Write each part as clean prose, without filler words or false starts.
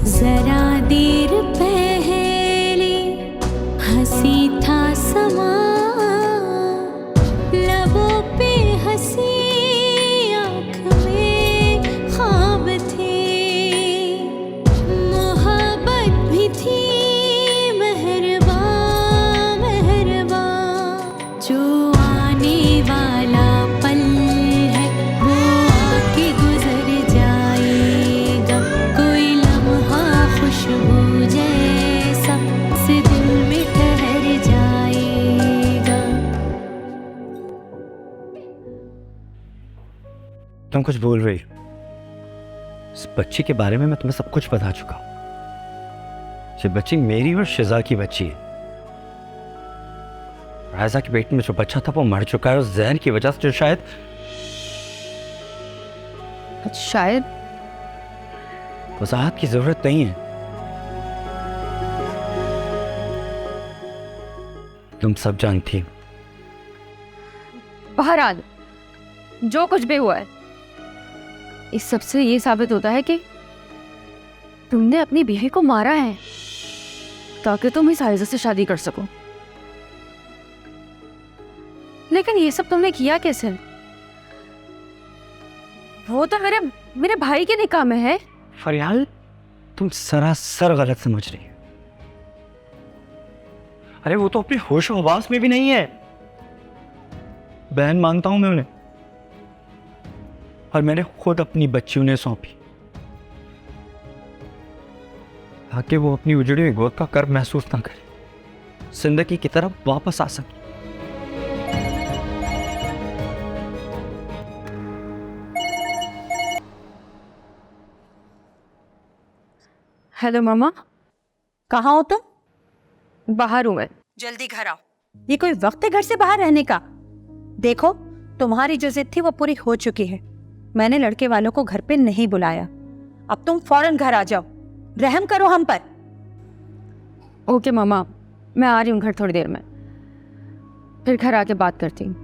जरा देर पहले हंसी था समा, लबों पे हंसी आँख में ख्वाब थे, मोहब्बत भी थी मेहरबा मेहरबा। जो आने वाला पल है वो आके गुजर जाएगा, कोई लम्हा खुशबू जैसा से दिल में ठहर जाएगा। तुम कुछ बोल रही हो? इस बच्ची के बारे में मैं तुम्हें सब कुछ बता चुका हूं। ये बच्ची मेरी और शिजा की बच्ची है। रायजा के पेट में जो बच्चा था वो मर चुका है, उस जहर की वजह से जो शायद वजाहत की जरूरत नहीं है। तुम सब जानती हो। बहरहाल जो कुछ भी हुआ है, इस सब से ये साबित होता है कि तुमने अपनी बीवी को मारा है ताकि तुम इस आयजा से शादी कर सको। लेकिन ये सब तुमने किया कैसे? वो तो मेरे भाई के निकाह में है। फरियाल, तुम सरासर गलत समझ रही हो। अरे वो तो अपने होश और हवास में भी नहीं है। बहन मानता हूं मैं उन्हें, और मैंने खुद अपनी बच्ची उन्हें सौंपी ताकि वो अपनी उजड़ी हुई गोद का कर्ब महसूस ना करे, जिंदगी की तरफ वापस आ सके। हेलो मामा। कहाँ हो तुम? बाहर हूं मैं। जल्दी घर आओ। ये कोई वक्त है घर से बाहर रहने का? देखो, तुम्हारी जो जिद थी वो पूरी हो चुकी है। मैंने लड़के वालों को घर पे नहीं बुलाया। अब तुम फौरन घर आ जाओ, रहम करो हम पर। ओके मामा, मैं आ रही हूँ घर थोड़ी देर में, फिर घर आके बात करती हूँ।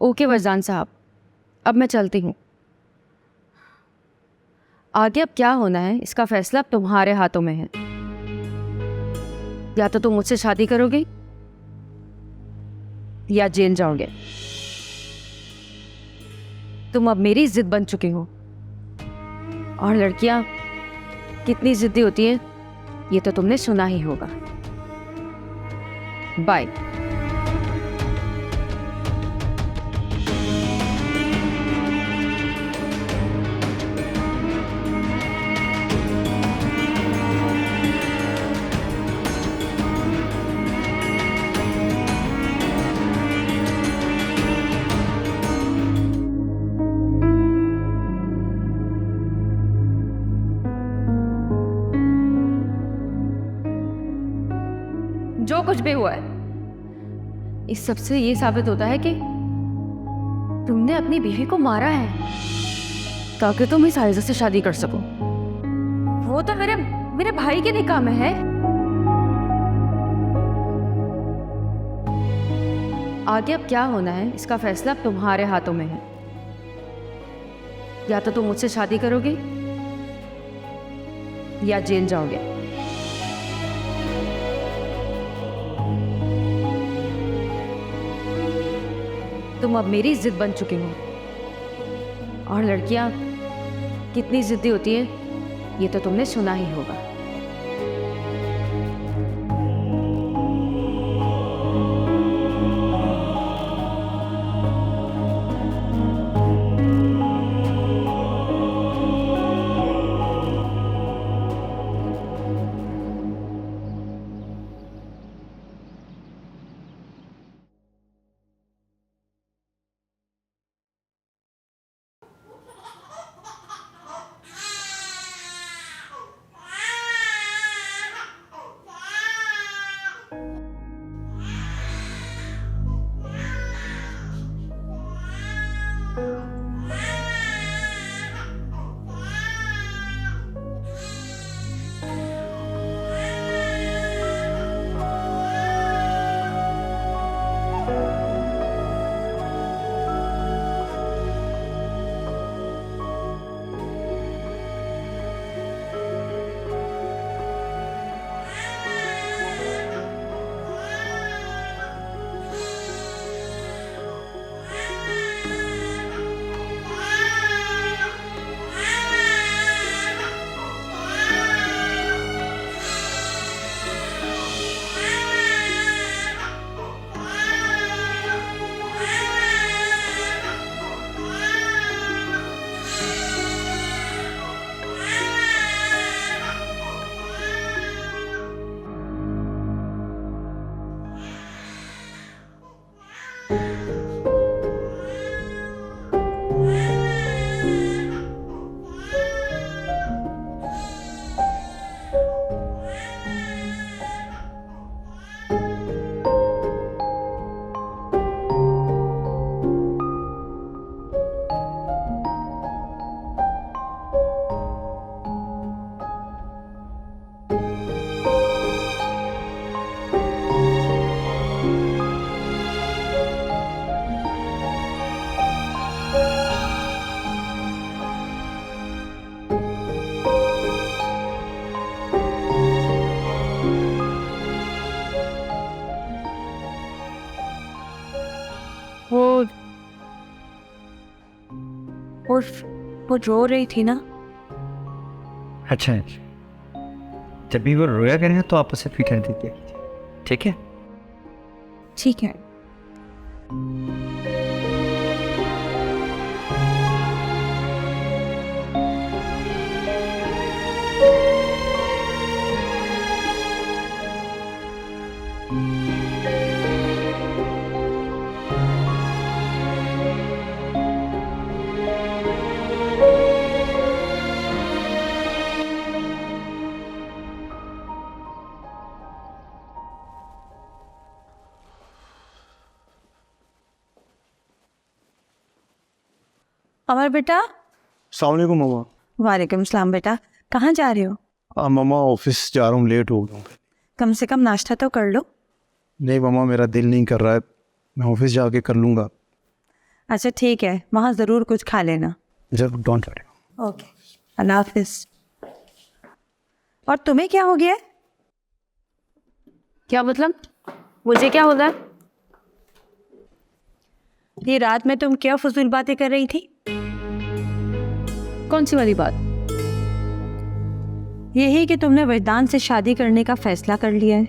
ओके वरदान साहब, अब मैं चलती हूँ। आगे अब क्या होना है इसका फैसला अब तुम्हारे हाथों में है। या तो तुम मुझसे शादी करोगे या जेल जाओगे। तुम अब मेरी जिद बन चुके हो, और लड़कियां कितनी जिद्दी होती हैं ये तो तुमने सुना ही होगा। बाय। जो कुछ भी हुआ है, इस सब से ये साबित होता है कि तुमने अपनी बीवी को मारा है ताकि तुम इस आयजा से शादी कर सको। वो तो मेरे भाई के निकाह में है। आगे अब क्या होना है इसका फैसला अब तुम्हारे हाथों में है। या तो तुम मुझसे शादी करोगे या जेल जाओगे। तुम अब मेरी जिद बन चुके हो, और लड़कियां कितनी जिद्दी होती हैं ये तो तुमने सुना ही होगा। वो वो रो रही थी ना। अच्छा है, जब भी वो रोया करें तो आप उसे फीटर दे दिया कीजिए, ठीक है? ठीक है। अमर बेटा। सलामकुम मम्मा। वालेकुम सलाम बेटा, कहाँ जा रहे हो? मम्मा ऑफिस जा रहा हूँ, लेट हो गया हूँ। कम से कम नाश्ता तो कर लो। नहीं मम्मा, मेरा दिल नहीं कर रहा है, मैं ऑफिस जाके कर लूँगा। अच्छा ठीक है, वहाँ ज़रूर कुछ खा लेना। जब डोंट वरी। ओके, अल्लाह हाफिज़। और तुम्हें क्या हो गया? क्या मतलब? मुझे क्या हो रहा है? ये रात में तुम क्या फजूल बातें कर रही थी? कौन सी वाली बात? यही कि तुमने वजदान से शादी करने का फैसला कर लिया है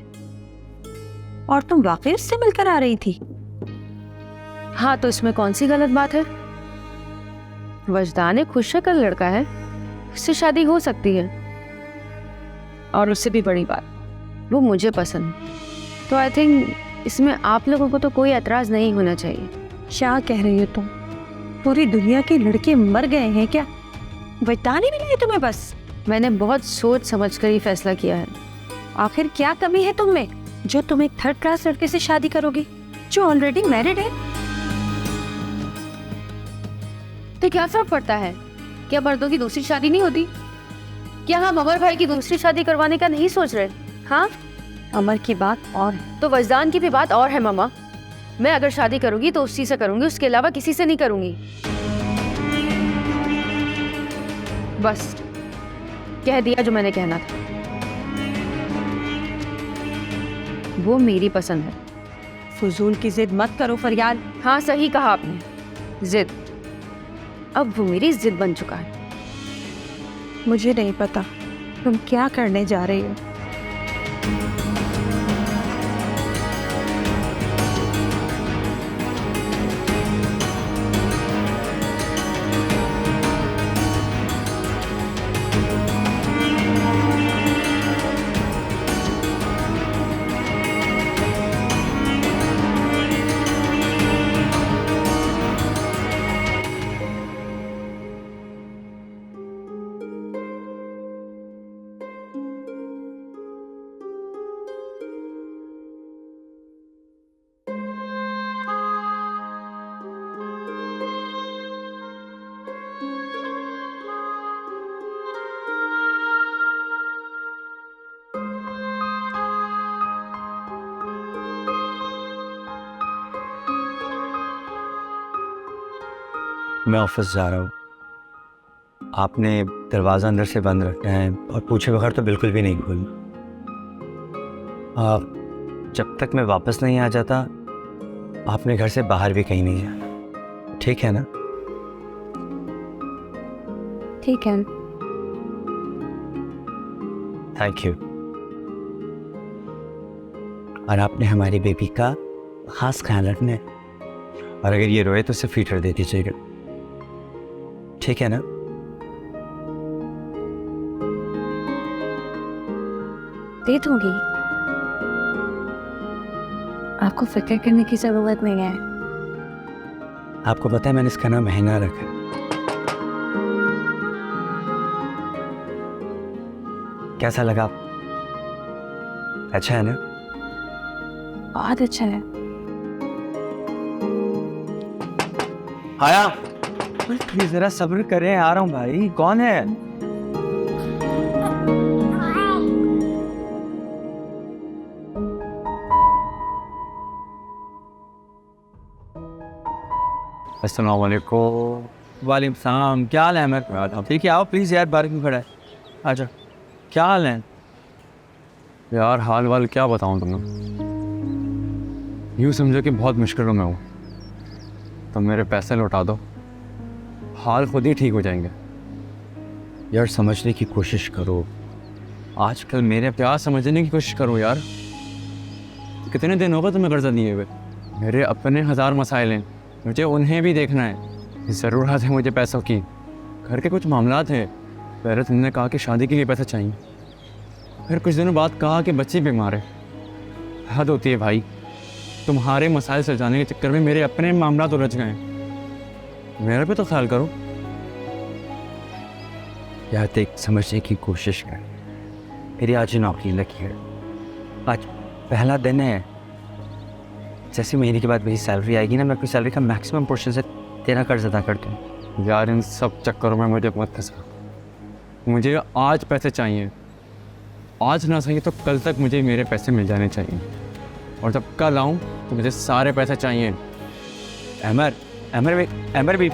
और तुम वाकई उससे मिलकर आ रही थी। हाँ, तो इसमें कौन सी गलत बात है? वजदान एक खुशशक्ल लड़का है, उससे शादी हो सकती है। और उससे भी बड़ी बात, वो मुझे पसंद है। तो आई थिंक इसमें आप लोगों को तो कोई एतराज़ नहीं होना चाहिए। क्या कह रही हो तुम? पूरी दुनिया के लड़के मर गए हैं क्या? वजदान ही मिला है तुम्हें बस? मैंने बहुत सोच समझ कर ये फैसला किया है। आखिर क्या कमी है तुम में जो तुम एक थर्ड क्लास लड़के से शादी करोगी जो ऑलरेडी मैरिड है? तो क्या फर्क पड़ता है? क्या मर्दों की दूसरी शादी नहीं होती? क्या हम अमर भाई की दूसरी शादी करवाने का नहीं सोच रहे? हाँ, अमर की बात और है। तो वजदान की भी बात और है मामा। मैं अगर शादी करूंगी तो उसी से करूंगी, उसके अलावा किसी से नहीं करूंगी। बस कह दिया जो मैंने कहना था। वो मेरी पसंद है। फजूल की जिद मत करो फरियाल। हाँ, सही कहा आपने, जिद। अब वो मेरी जिद बन चुका है। मुझे नहीं पता तुम क्या करने जा रही हो। मैं ऑफिस जा रहा हूँ, आपने दरवाज़ा अंदर से बंद रखना है और पूछे बगैर तो बिल्कुल भी नहीं खोलना। जब तक मैं वापस नहीं आ जाता आपने घर से बाहर भी कहीं नहीं जाना, ठीक है ना? ठीक है। Thank you. और आपने हमारी बेबी का खास ख्याल रखना है, और अगर ये रोए तो उसे फीटर दे दीजिएगा, ठीक है ना? दे दूंगी, आपको फिक्र करने की जरूरत नहीं है। आपको पता है मैंने इसका नाम हिना रखा है। कैसा लगा? अच्छा है ना? बहुत अच्छा है। आया प्लीज जरा सब्र करें, आ रहा हूँ भाई। कौन है? अस्सलाम वालेकुम। वालेकुम सलाम। क्या हाल है अमर? ठीक है, आओ प्लीज़ यार, बाहर क्यों खड़ा है? अच्छा, क्या हाल है यार? हाल वाल क्या बताऊँ तुम्हें, यूँ समझो कि बहुत मुश्किलों में हूँ। तो मेरे पैसे लौटा दो, हाल खुद ही ठीक हो जाएंगे। यार समझने की कोशिश करो। आजकल मेरे क्या समझने की कोशिश करूँ यार? कितने दिन हो गए तुम्हें कर्जा दिए हुए? मेरे अपने 1000 मसाइल हैं, मुझे उन्हें भी देखना है। ज़रूरत है मुझे पैसों की, घर के कुछ मामलात हैं। पहले तुमने कहा कि शादी के लिए पैसे चाहिए, फिर कुछ दिनों बाद कहा कि बच्चे बीमार है। हद होती है भाई, तुम्हारे मसाइल सुलझाने के चक्कर में मेरे अपने मामलात उलझ गए हैं। मेरे पे तो ख्याल करो यार। देख, समझने की कोशिश कर। मेरी आज नौकरी लगी है, आज पहला दिन है। जैसे महीने के बाद मेरी सैलरी आएगी ना, मैं अपनी सैलरी का मैक्सिमम पोर्शन से तेरा कर्ज अदा कर दूँ। यार इन सब चक्करों में मुझे मत फंसा। मुझे आज पैसे चाहिए, आज ना सही तो कल तक मुझे मेरे पैसे मिल जाने चाहिए। और जब कल आऊँ तो मुझे सारे पैसे चाहिए। अमर भी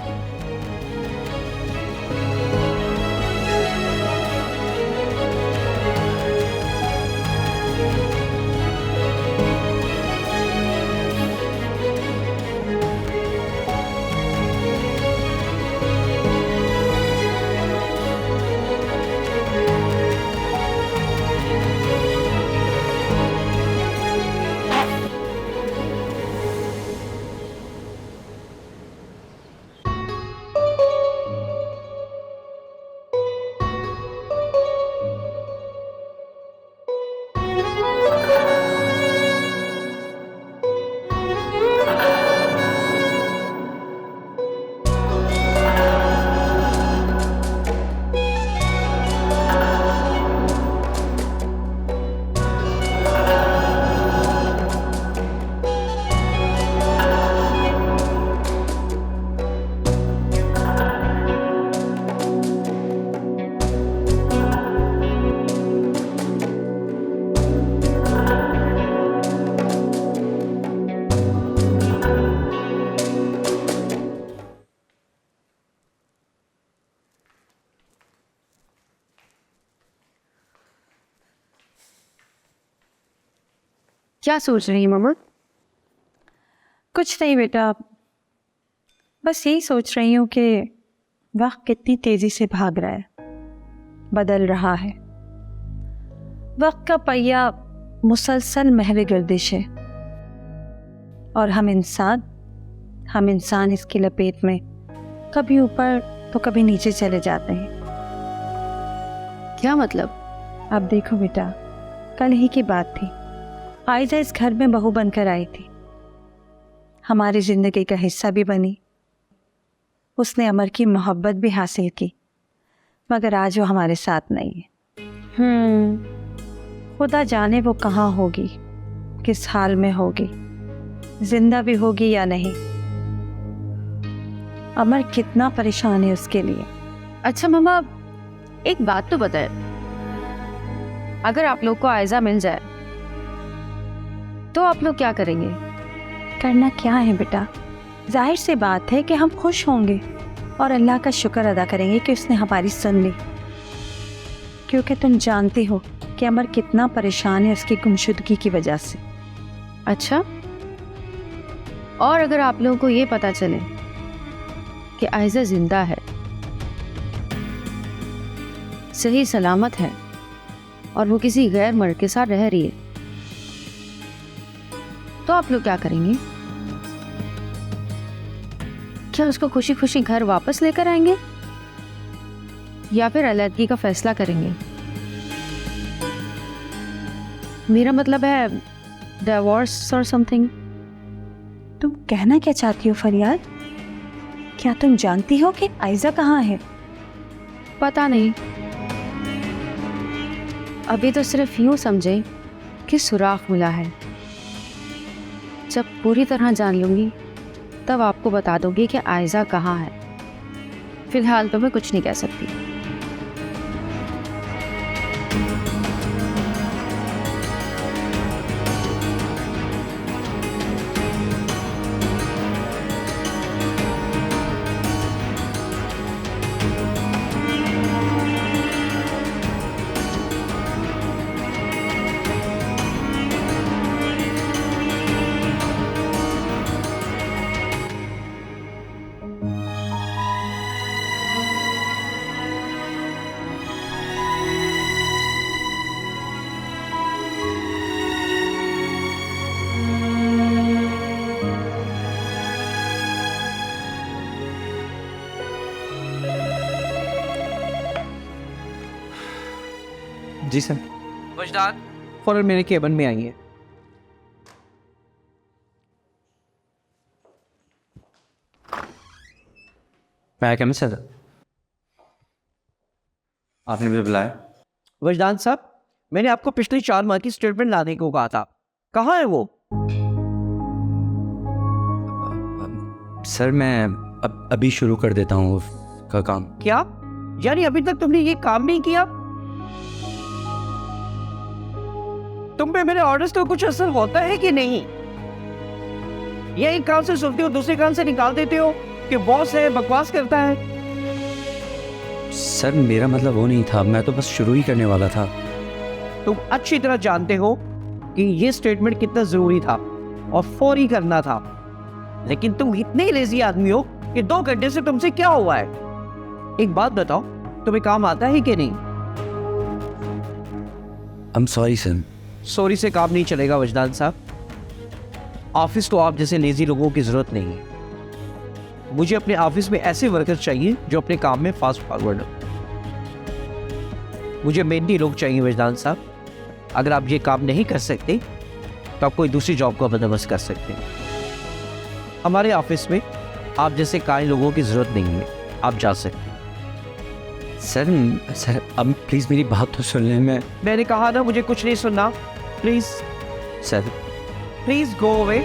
क्या सोच रही है मम्मा? कुछ नहीं बेटा, बस यही सोच रही हूँ कि वक्त कितनी तेजी से भाग रहा है, बदल रहा है। वक्त का पहिया मुसलसल महवे गर्दिश है और हम इंसान इसकी लपेट में कभी ऊपर तो कभी नीचे चले जाते हैं। क्या मतलब? अब देखो बेटा, कल ही की बात थी। आयजा इस घर में बहू बनकर आई थी, हमारी जिंदगी का हिस्सा भी बनी। उसने अमर की मोहब्बत भी हासिल की, मगर आज वो हमारे साथ नहीं है। खुदा जाने वो कहाँ होगी, किस हाल में होगी, जिंदा भी होगी या नहीं। अमर कितना परेशान है उसके लिए। अच्छा मम्मा, एक बात तो बताए, अगर आप लोग को आयजा मिल जाए तो आप लोग क्या करेंगे? करना क्या है बेटा, जाहिर सी बात है कि हम खुश होंगे और अल्लाह का शुक्र अदा करेंगे कि उसने हमारी सुन ली, क्योंकि तुम जानती हो कि अमर कितना परेशान है उसकी गुमशुदगी की वजह से। अच्छा, और अगर आप लोगों को ये पता चले कि आयजा जिंदा है, सही सलामत है और वो किसी गैर मर्द के साथ रह रही है, तो आप लोग क्या करेंगे? क्या उसको खुशी खुशी घर वापस लेकर आएंगे या फिर अलग का फैसला करेंगे? मेरा मतलब है डिवोर्स और समथिंग। तुम कहना क्या चाहती हो फरियाद? क्या तुम जानती हो कि आयजा कहाँ है? पता नहीं, अभी तो सिर्फ यूं समझे कि सुराख मिला है। जब पूरी तरह जान लूंगी तब आपको बता दूंगी कि आयजा कहाँ है। फिलहाल तो मैं कुछ नहीं कह सकती। जी सर। वजदान फौरन मेरे केबिन में आइए। मैं क्या सर? आपने मुझे बुलाया? वजदान साहब, मैंने आपको पिछले 4 माह की स्टेटमेंट लाने को कहा था, कहाँ है वो? सर मैं अभी शुरू कर देता हूँ उसका काम। क्या? यानी अभी तक तुमने ये काम नहीं किया? तुम पे मेरे ऑर्डर्स का कुछ असर होता है कि नहीं? या एक कान से सुनते हो दूसरे कान से निकाल देते हो कि बॉस है, बकवास करता है? सर मेरा मतलब वो नहीं था, मैं तो बस शुरू ही करने वाला था। तुम अच्छी तरह जानते हो कि ये स्टेटमेंट कितना जरूरी था और फौरी करना था, लेकिन तुम इतने लेजी आदमी हो कि 2 घंटे से तुमसे क्या हुआ है? एक बात बताओ, तुम्हें काम आता है कि नहीं? I'm sorry sir. सॉरी से काम नहीं चलेगा वजदान साहब। ऑफिस को आप जैसे लेजी लोगों की जरूरत नहीं है। मुझे अपने ऑफिस में ऐसे वर्कर्स चाहिए जो अपने काम में फास्ट फॉरवर्ड हो। मुझे मेहनती लोग चाहिए वजदान साहब। अगर आप ये काम नहीं कर सकते तो आप कोई दूसरी जॉब का बंदोबस्त कर सकते हैं। हमारे ऑफिस में आप जैसे कायल लोगों की जरूरत नहीं है, आप जा सकते हैं। सर अब प्लीज़ मेरी बात तो सुन लें। मैंने कहा ना मुझे कुछ नहीं सुनना। Please sir please go away.